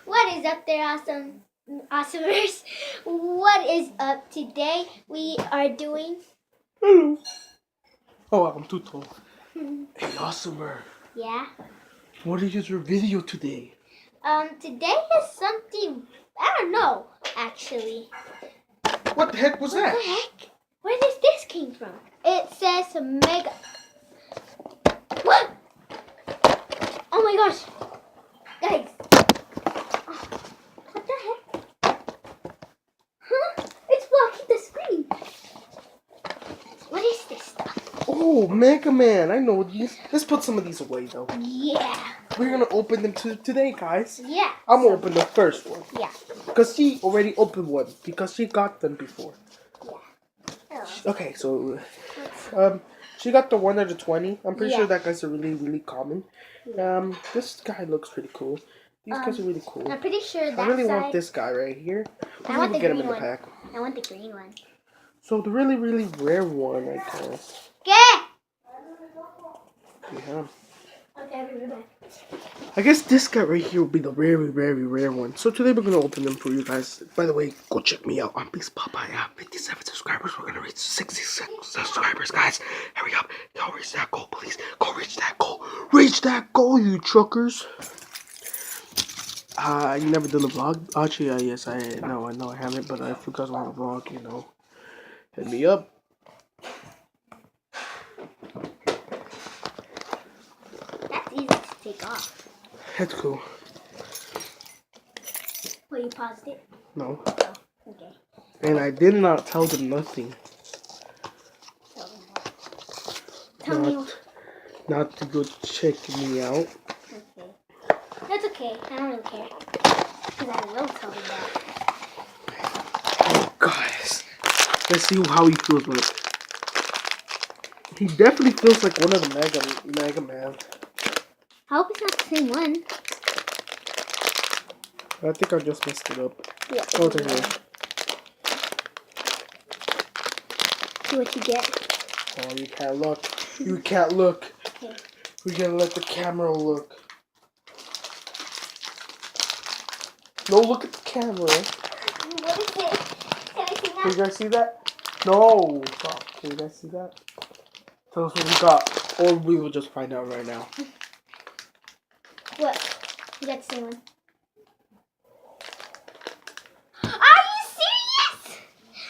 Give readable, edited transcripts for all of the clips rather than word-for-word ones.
What is up there, awesomers? What is up today? We are doing. Hello. Oh, I'm too tall. Hey, awesomer. Yeah. What is your video today? Today is something I don't know actually. What the heck was that? What the heck? Where does this came from? It says mega. What? Oh my gosh, guys. What the heck? Huh? It's blocking the screen. What is this stuff? Oh, megamen. I know these. Let's put some of these away, though. Yeah. We're gonna open them today, guys. Yeah. I'm gonna open the first one. Yeah. Because she already opened one. Because she got them before. Yeah. Okay, so she got the 1 out of 20. I'm pretty sure that guy's a really common. This guy looks pretty cool. These guys are really cool. I'm pretty sure that I really want this guy right here. I want the get him green in the one. pack. I want the green one. So the really rare one, I guess. Yeah. Yeah. Okay, I'll be back. I guess this guy right here will be the very rare one. So today we're gonna open them for you guys. By the way, go check me out on Beast Papa. I have 57 subscribers. We're gonna reach 66 subscribers, guys. Hurry up. Go reach that goal, please. Go reach that goal. Reach that goal, you truckers. You never done a vlog? Actually, yes, I know I haven't, but if you guys want a vlog, you know, hit me up. That's easy to take off. That's cool. Well, you paused it? No. Oh, okay. And I did not tell them nothing. Tell them what? Tell me what? Not to go check me out. Okay. That's okay. I don't really care. Because I will tell them that. Oh, guys. Let's see how he feels like. He definitely feels like one of the Mega Man. I hope it's not the same one. I think I just messed it up. Yeah. Oh, there you go. See what you get. Oh, you can't look. You can't look. Okay. We gotta let the camera look. No, look at the camera. What is it? Can I see Can that? you guys see that? No. Stop. Can you guys see that? Tell us what we got. Or we will just find out right now. What? You got the same one. Are you serious?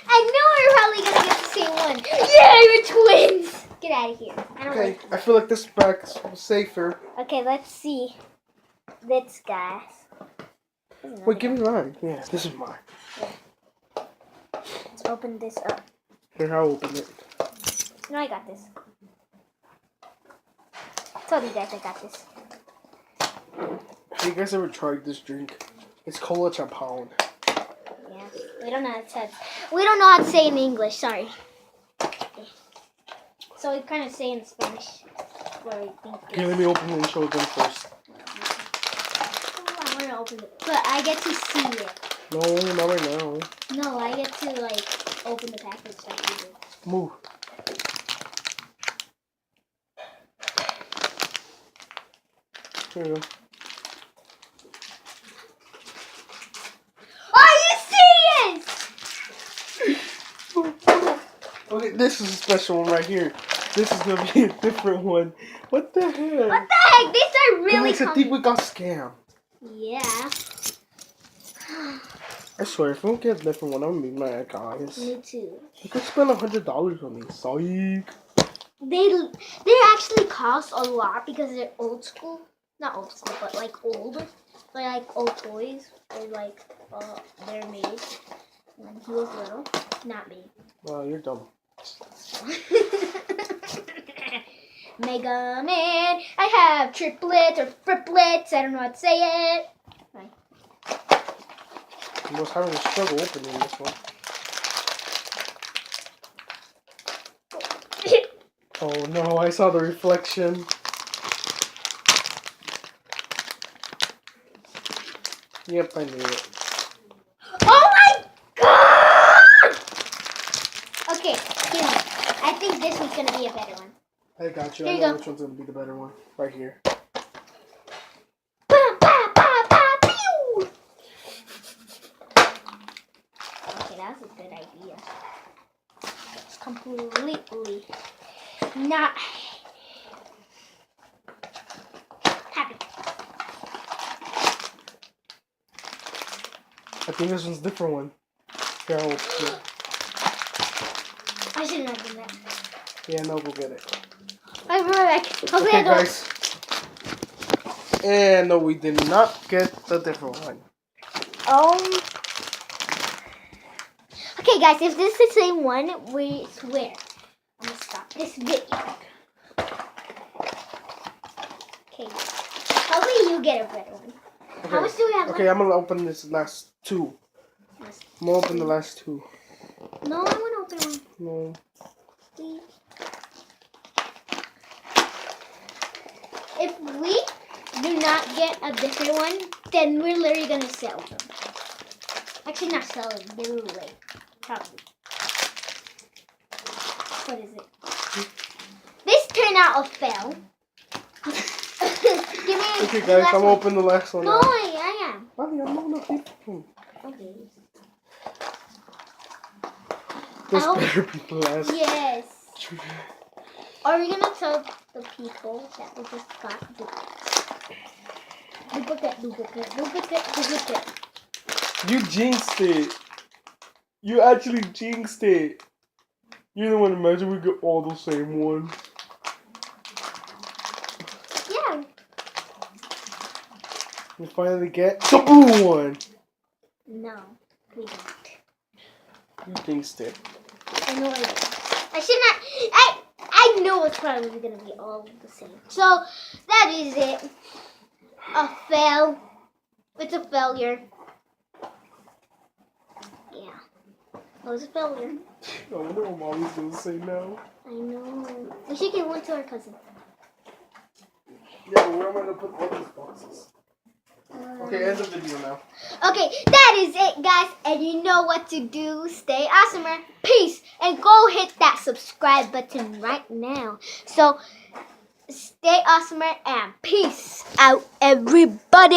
I knew we were probably gonna get the same one. Yeah, you're twins. Get out of here. I don't Okay, like. I feel like this bag is safer. Okay, let's see. This guy. Wait, give me mine. Yeah, this is mine. Let's open this up. Here, I'll open it. No, I got this. Told you guys I got this. Have you guys ever tried this drink? It's cola champagne. Yeah, we don't know how to say. We don't know how to say in English. Sorry. So we kind of say in Spanish what we think. Here, let me open it and show them first. Oh, I want to open it, but I get to see it. No, not right now. No, I get to like open the package like you do. Move. Here you go. Are you serious? Okay, this is a special one right here. This is gonna be a different one. What the heck? What the heck? These are really Guys, I think we got scammed. Yeah. I swear, if we don't get a different one, I'm gonna be mad, guys. Me too. You could spend $100 on these. Psych. They actually cost a lot because they're old school. Not old school, but like old. They're like old toys. They're like they're made when he was little. Not me. Wow, you're dumb. Mega Man. I have triplets or triplets. I don't know how to say it. Right. I was having a struggle opening this one. Oh no, I saw the reflection. Yep, I knew it. Oh my god! Okay, here. I think this one's gonna be a better one. I got you. Here I you know go. which one's gonna be the better one. Right here. Ba, ba, ba, ba, pew! I think this one's a different one. Here, I'll open it. I shouldn't have done that. Yeah, no, go get it. I'll be right back. Okay, guys. And no, we did not get the different one. Okay, guys, if this is the same one, we swear. I'm gonna stop this video. Okay. Hopefully you get a better one. Okay. How much do we have Okay, I'm gonna open this last two. I'm gonna open the last two. No, I wanna open one. No. Please. If we do not get a different one, then we're literally gonna sell them. Actually, not sell them. Give them away. Probably. What is it? This turned out a fail. Give me. Okay, guys, I'm gonna open the last one. No, now. I am. Mommy, I'm not gonna open. Okay. This I hope- better be the last. Yes. Are we gonna tell the people that we just got duplicate? You jinxed it. You actually jinxed it. You don't want to imagine we get all the same ones. Yeah. We finally get the blue one. No, we don't. You jinxed it. I know I did. I should not. I know it's probably gonna be all the same. So that is it. A fail. It's a failure. Yeah. It was a failure. I wonder what Mommy's gonna say now. I know. We should give one to our cousin. Yeah, but where am I gonna put all these boxes? Okay, end the video now. Okay, that is it, guys. And you know what to do. Stay awesomer. Peace. And go hit that subscribe button right now. So, stay awesomer and peace out, everybody.